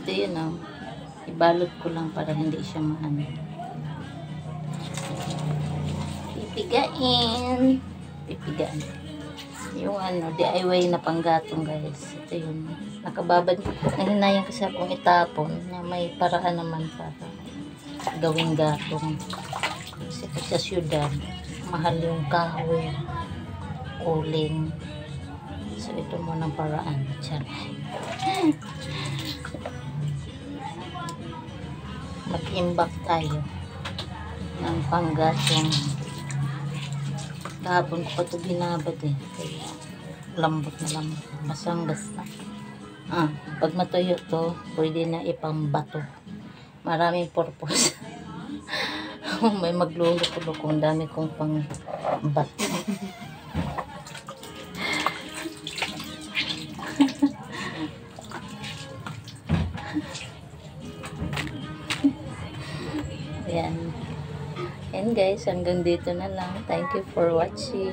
Ito yun, oh. Ibalot ko lang para hindi siya maano. Pipigain. Yung ano, DIY na panggatong, guys. Ito yun. Nakababad. Nahinayang kasi akong itapon na may paraan naman para gawing gatong. Kasi sa syudad, mahal yung kahoy, uling. So, ito muna ang paraan. Mag-imbak tayo ng panggatong. Kahapon ko pa ito binabad eh. Kaya lambot na lambot. Basta. Pag matuyo to, pwede na ipambato. Maraming purpose. May magluluto kung dami kong pang bato. Ayan. And guys, hanggang dito na lang. Thank you for watching.